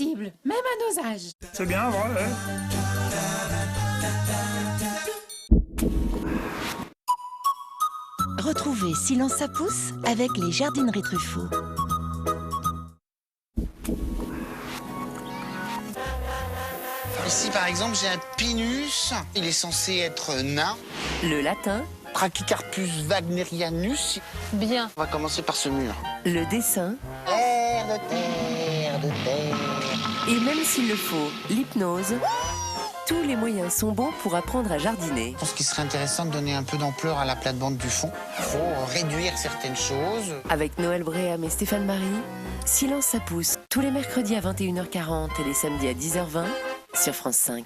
accessible, même à nos âges. C'est bien vrai. Retrouvez Silence ça pousse avec les jardineries Truffaut. Ici, par exemple, j'ai un pinus. Il est censé être nain. Le latin, Brachycarpus wagnerianus. bien. On va commencer par ce mur. Le dessin, Terre de terre de terre. et même s'il le faut, l'hypnose. Tous les moyens sont bons pour apprendre à jardiner. Je pense qu'il serait intéressant de donner un peu d'ampleur à la plate-bande du fond. Il faut réduire certaines choses. Avec Noël Bréham et Stéphane Marie, Silence ça pousse, tous les mercredis à 21h40 et les samedis à 10h20 sur France 5.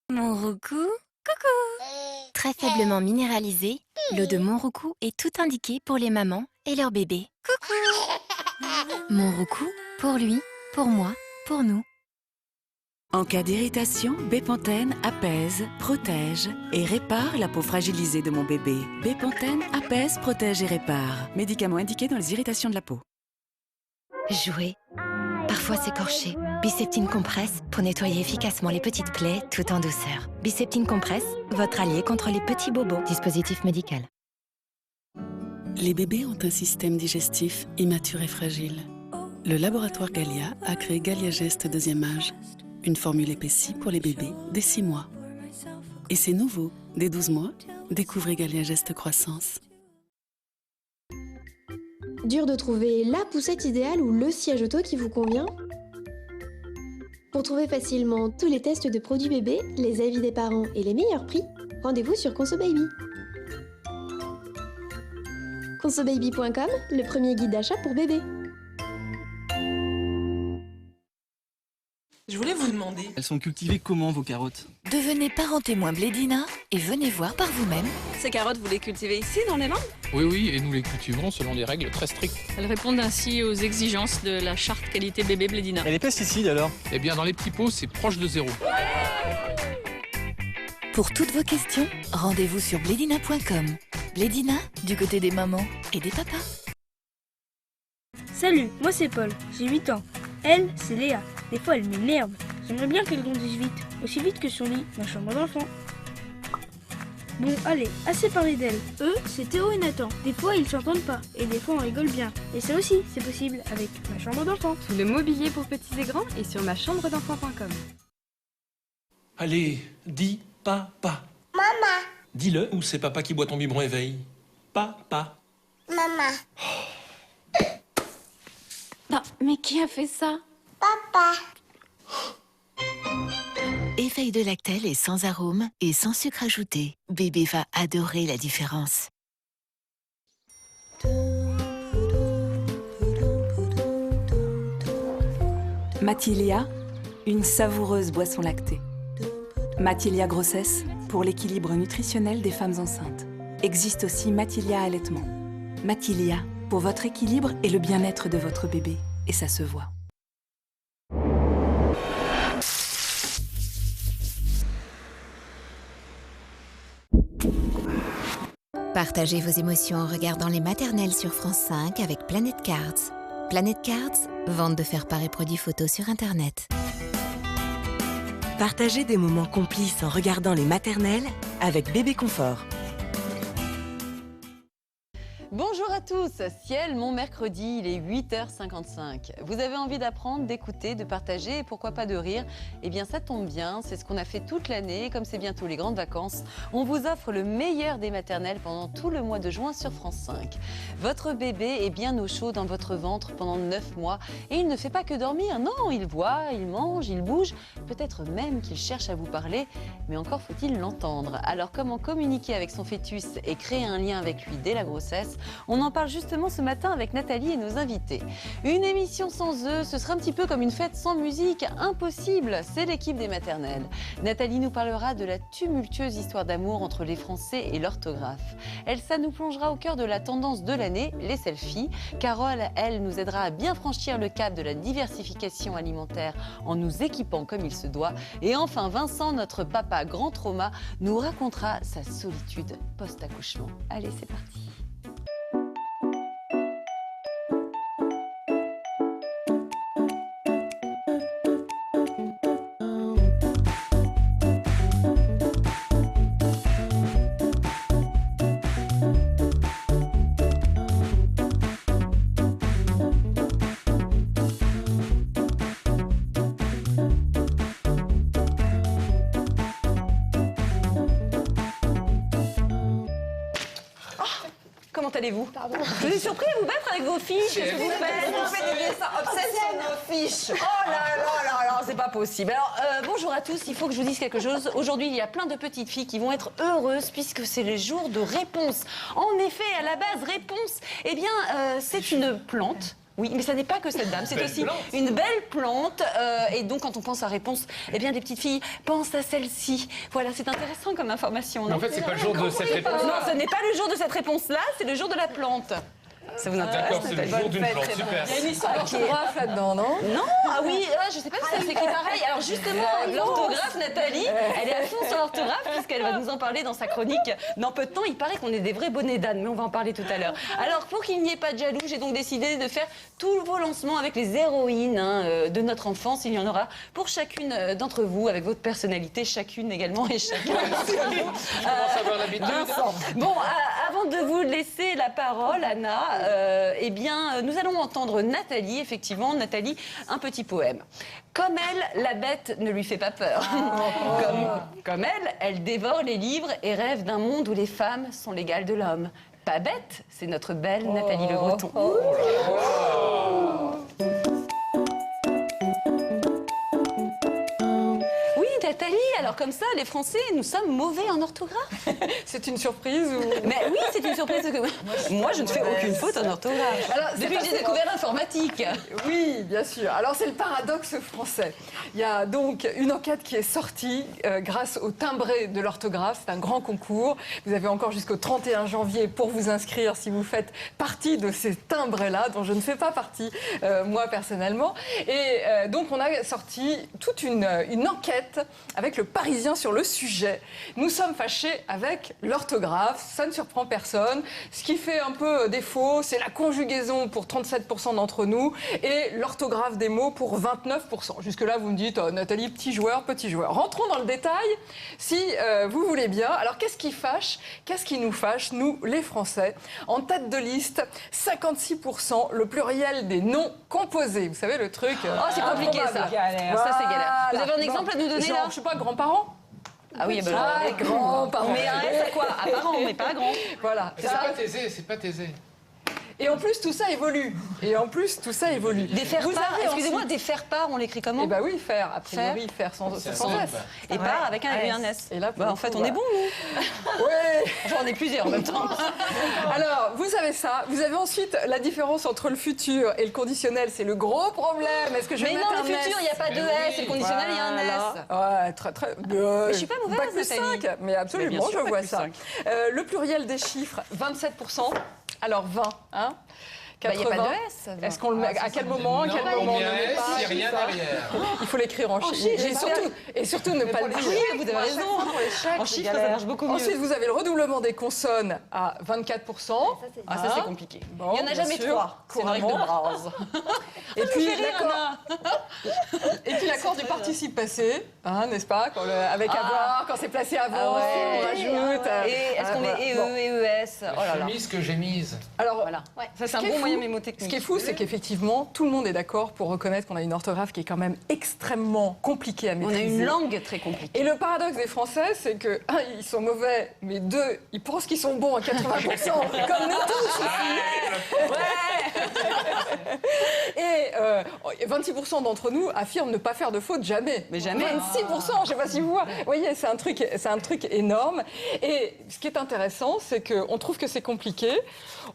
Monroucou, coucou! Très faiblement minéralisé, l'eau de Monroucou est tout indiquée pour les mamans et leurs bébés. Coucou! Monroucou, pour lui, pour moi, pour nous. En cas d'irritation, Bépantène apaise, protège et répare la peau fragilisée de mon bébé. Bépantène apaise, protège et répare. Médicament indiqué dans les irritations de la peau. Jouer, parfois s'écorcher. Biceptine Compresse pour nettoyer efficacement les petites plaies tout en douceur. Biceptine Compresse, votre allié contre les petits bobos. Dispositif médical. Les bébés ont un système digestif immature et fragile. Le laboratoire Gallia a créé Gallia Gest deuxième âge, une formule épaissie pour les bébés dès 6 mois. Et c'est nouveau, dès 12 mois, découvrez Gallia Gest Croissance. Dur de trouver la poussette idéale ou le siège auto qui vous convient? Pour trouver facilement tous les tests de produits bébés, les avis des parents et les meilleurs prix, rendez-vous sur ConsoBaby. ConsoBaby.com, le premier guide d'achat pour bébés. Je voulais vous demander... Elles sont cultivées comment, vos carottes? Devenez parent témoin Blédina et venez voir par vous-même. Ces carottes, vous les cultivez ici, dans les Landes? Oui, et nous les cultivons selon des règles très strictes. Elles répondent ainsi aux exigences de la charte qualité bébé Blédina. Et les pesticides alors? Eh bien, dans les petits pots, c'est proche de zéro. Pour toutes vos questions, rendez-vous sur blédina.com. Blédina, du côté des mamans et des papas. Salut, moi c'est Paul, j'ai 8 ans. Elle, c'est Léa. Des fois, elle m'énerve. J'aimerais bien qu'elle grandisse vite, aussi vite que son lit, ma chambre d'enfant. Bon, allez, assez parlé d'elle. Eux, c'est Théo et Nathan. Des fois, ils s'entendent pas, et des fois, on rigole bien. Et ça aussi, c'est possible avec ma chambre d'enfant. Tout le mobilier pour petits et grands est sur machambred'enfant.com. Allez, dis papa. Maman. Dis-le, ou c'est papa qui boit ton biberon éveil. Papa. Maman. Non, mais qui a fait ça? Papa. Éveil de Lactel est sans arôme et sans sucre ajouté. Bébé va adorer la différence. Matilia, une savoureuse boisson lactée. Matilia Grossesse, pour l'équilibre nutritionnel des femmes enceintes. Existe aussi Matilia Allaitement. Matilia, pour votre équilibre et le bien-être de votre bébé. Et ça se voit. Partagez vos émotions en regardant les maternelles sur France 5 avec Planet Cards. Planet Cards, vente de faire-part et produits photos sur Internet. Partagez des moments complices en regardant les maternelles avec Bébé Confort. Bonjour à tous, Ciel, mon mercredi, il est 8h55. Vous avez envie d'apprendre, d'écouter, de partager et pourquoi pas de rire? Eh bien ça tombe bien, c'est ce qu'on a fait toute l'année. Comme c'est bientôt les grandes vacances, on vous offre le meilleur des maternelles pendant tout le mois de juin sur France 5. Votre bébé est bien au chaud dans votre ventre pendant 9 mois et il ne fait pas que dormir, non, il voit, il mange, il bouge, peut-être même qu'il cherche à vous parler, mais encore faut-il l'entendre. Alors comment communiquer avec son fœtus et créer un lien avec lui dès la grossesse? On en parle justement ce matin avec Nathalie et nos invités. Une émission sans eux, ce serait un petit peu comme une fête sans musique. Impossible, c'est l'équipe des maternelles. Nathalie nous parlera de la tumultueuse histoire d'amour entre les Français et l'orthographe. Elsa nous plongera au cœur de la tendance de l'année, les selfies. Carole, elle, nous aidera à bien franchir le cap de la diversification alimentaire en nous équipant comme il se doit. Et enfin, Vincent, notre papa grand trauma, nous racontera sa solitude post-accouchement. Allez, c'est parti. Comment allez-vous? Je vous ai surpris à vous battre avec vos fiches. Qu'est-ce que vous faites? Vous faites ça, obsession nos fiches. Oh là là là là, c'est pas possible. Alors, bonjour à tous, il faut que je vous dise quelque chose. Aujourd'hui, il y a plein de petites filles qui vont être heureuses puisque c'est les jours de réponse. En effet, à la base, réponse, eh bien, c'est une plante. Oui, mais ça n'est pas que cette dame, c'est aussi une belle plante. Et donc, quand on pense à réponse, eh bien, les petites filles pensent à celle-ci. Voilà, c'est intéressant comme information. Mais en fait, c'est pas le jour de cette réponse. Non, ce n'est pas le jour de cette réponse-là, c'est le jour de la plante. Ça vous intéresse? D'accord, c'est le jour d'une plante, super. Il y a une histoire d'orthographe là-dedans, non? Non, ah oui, je sais pas si ça s'écrit pareil. Alors justement, l'orthographe, Nathalie, elle est à fond sur l'orthographe puisqu'elle va nous en parler dans sa chronique. Dans peu de temps, il paraît qu'on est des vrais bonnets d'âne, mais on va en parler tout à l'heure. Alors pour qu'il n'y ait pas de jaloux, j'ai donc décidé de faire tous vos lancements avec les héroïnes de notre enfance. Il y en aura pour chacune d'entre vous, avec votre personnalité, chacune également et chacun. Je commence à avoir l'habitude. Bon, avant de vous laisser la parole, Anna, eh bien, nous allons entendre Nathalie, effectivement. Nathalie, un petit poème. Comme elle, la bête ne lui fait pas peur. Comme elle, elle dévore les livres et rêve d'un monde où les femmes sont l'égale de l'homme. Pas bête, c'est notre belle Nathalie Le Breton. Nathalie, alors comme ça, les Français, nous sommes mauvais en orthographe. C'est une surprise ou... Mais oui, c'est une surprise. Parce que moi, je ne fais aucune faute en orthographe. Alors, depuis que j'ai découvert l'informatique. Oui, bien sûr. Alors, c'est le paradoxe français. Il y a donc une enquête qui est sortie grâce au timbré de l'orthographe. C'est un grand concours. Vous avez encore jusqu'au 31 janvier pour vous inscrire si vous faites partie de ces timbrés-là, dont je ne fais pas partie, moi, personnellement. Et donc, on a sorti toute une enquête avec le Parisien sur le sujet. Nous sommes fâchés avec l'orthographe, ça ne surprend personne. Ce qui fait un peu défaut, c'est la conjugaison pour 37% d'entre nous et l'orthographe des mots pour 29%. Jusque-là, vous me dites, oh, Nathalie, petit joueur, petit joueur. Rentrons dans le détail, si vous voulez bien. Alors, qu'est-ce qui fâche? Qu'est-ce qui nous fâche, nous, les Français? En tête de liste, 56%, le pluriel des noms composés. Vous savez, le truc... Oh, c'est compliqué, ça. Voilà. Ça, c'est galère. Vous avez un exemple à nous donner, là? Je sais pas, grands-parents? Ah oui, les grands-parents. Mais un S à quoi? À parents, mais pas à grands. Voilà. C'est pas taisé, c'est pas taisé. Et en plus, tout ça évolue. Des faire-part, excusez-moi, des faire-part, on l'écrit comment? Eh bien oui, faire, a priori, faire sans S. Et part avec un S. Et là, en fait, on est bon, nous. Oui. J'en ai plusieurs en même temps. Alors, vous avez ça. Vous avez ensuite la différence entre le futur et le conditionnel. C'est le gros problème. Est-ce que je vais mettre un S? Mais non, le futur, il n'y a pas de S. Et le conditionnel, il y a un S. Ouais, très... Mais je suis pas mauvaise, Nathalie. 5, mais absolument, je vois ça. Le pluriel des chiffres, 27%. Alors 20, hein? Il n'y a pas de S. Est-ce qu'on le met à quel moment? Il n'y a rien derrière. Il faut l'écrire en chiffres. Et surtout ne pas le dire. Oui, vous avez raison. En chiffres, ça marche beaucoup mieux. Ensuite, vous avez le redoublement des consonnes à 24%. Ah, ça, c'est compliqué. Bon, il n'y en a jamais 3. C'est une règle de base. Et puis l'accord du participe passé, hein, n'est-ce pas? Avec avoir, quand c'est placé avant, on rajoute. Et est-ce qu'on met EE, ES? La chemise que j'ai mise. Alors, voilà. Ça, c'est un bon moyen moyen mémotechnique. Ce qui est fou, c'est qu'effectivement, tout le monde est d'accord pour reconnaître qu'on a une orthographe qui est quand même extrêmement compliquée à maîtriser. On a une langue très compliquée. Et le paradoxe des Français, c'est que, un, ils sont mauvais, mais deux, ils pensent qu'ils sont bons à 80%, comme nous tous ici. Et 26% d'entre nous affirment ne pas faire de faute jamais. Mais jamais. 26%, je ne sais pas si vous voyez. Vous voyez, c'est un truc énorme. Et ce qui est intéressant, c'est qu'on trouve que c'est compliqué.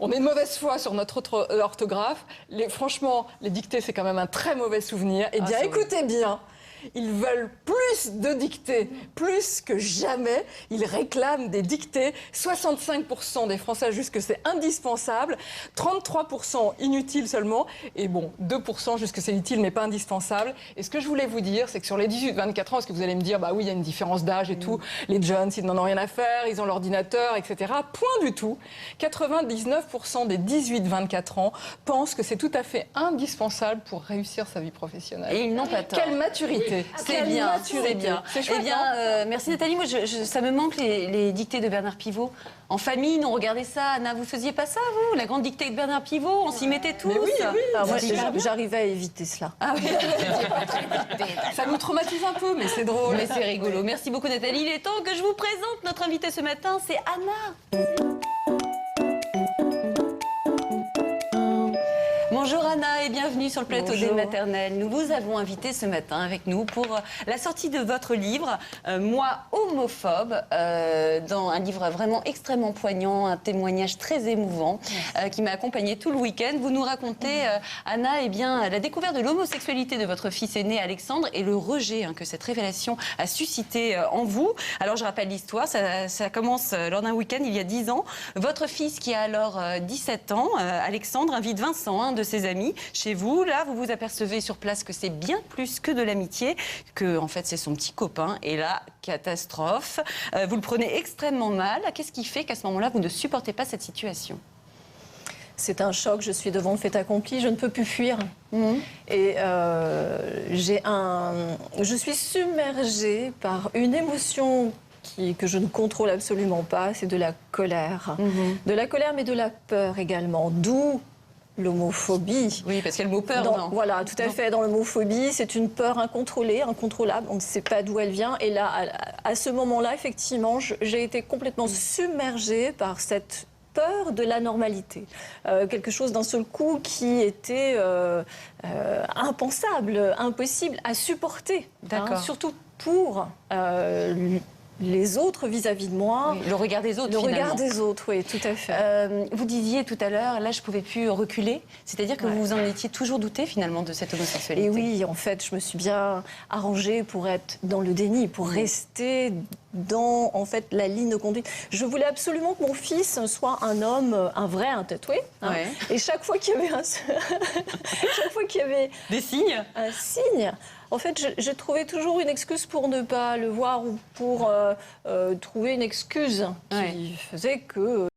On est de mauvaise foi sur notre orthographe. Franchement, les dictées, c'est quand même un très mauvais souvenir. Eh bien, écoutez bien. Ils veulent plus de dictées, plus que jamais. Ils réclament des dictées. 65% des Français jugent que c'est indispensable. 33% inutile seulement. Et bon, 2% jugent que c'est utile mais pas indispensable. Et ce que je voulais vous dire, c'est que sur les 18-24 ans, est-ce que vous allez me dire, bah oui, il y a une différence d'âge et tout. Les jeunes, ils n'en ont rien à faire, ils ont l'ordinateur, etc. Point du tout. 99% des 18-24 ans pensent que c'est tout à fait indispensable pour réussir sa vie professionnelle. Et ils n'ont pas tort. Quelle maturité! C'est bien, c'est bien. Chouette, merci Nathalie. Moi, ça me manque les dictées de Bernard Pivot. En famille, nous regardez ça. Anna, vous faisiez pas ça, vous? La grande dictée de Bernard Pivot, on s'y mettait tous. Mais oui. Ah, moi, j'arrivais à éviter cela. Ah oui. Ça nous traumatise un peu, mais c'est drôle. Mais c'est rigolo. Merci beaucoup Nathalie. Il est temps que je vous présente notre invitée ce matin, c'est Anna. Bonjour Anna et bienvenue sur le plateau des maternelles. Nous vous avons invité ce matin avec nous pour la sortie de votre livre Moi homophobe, dans un livre vraiment extrêmement poignant, un témoignage très émouvant qui m'a accompagnée tout le week-end. Vous nous racontez, Anna, la découverte de l'homosexualité de votre fils aîné Alexandre et le rejet que cette révélation a suscité en vous. Alors je rappelle l'histoire, ça commence lors d'un week-end il y a 10 ans. Votre fils qui a alors 17 ans, Alexandre, invite Vincent, un de ses amis, chez vous. Là, vous vous apercevez sur place que c'est bien plus que de l'amitié, que en fait c'est son petit copain. Et là, catastrophe. Vous le prenez extrêmement mal. Qu'est-ce qui fait qu'à ce moment-là, vous ne supportez pas cette situation? C'est un choc, je suis devant le fait accompli, je ne peux plus fuir. Et je suis submergée par une émotion que je ne contrôle absolument pas, c'est de la colère. De la colère, mais de la peur également. D'où l'homophobie. Oui, parce qu'il y a le mot peur, non? Voilà, tout à fait. Dans l'homophobie, c'est une peur incontrôlée, incontrôlable. On ne sait pas d'où elle vient. Et là, à ce moment-là, effectivement, j'ai été complètement submergée par cette peur de la normalité. Quelque chose d'un seul coup qui était impensable, impossible à supporter. Surtout pour les autres vis-à-vis de moi. Oui, le regard des autres, Le finalement. regard des autres, oui, tout à fait. Vous disiez tout à l'heure, là, je ne pouvais plus reculer. C'est-à-dire que vous en étiez toujours douté, finalement, de cette homosexualité. Et oui, en fait, je me suis bien arrangée pour être dans le déni, pour rester dans, en fait, la ligne de conduite. Je voulais absolument que mon fils soit un homme, un vrai, un tatoué. Et chaque fois qu'il y avait chaque fois qu'il y avait des signes, un signe, en fait, je trouvais toujours une excuse pour ne pas le voir ou pour trouver une excuse qui faisait que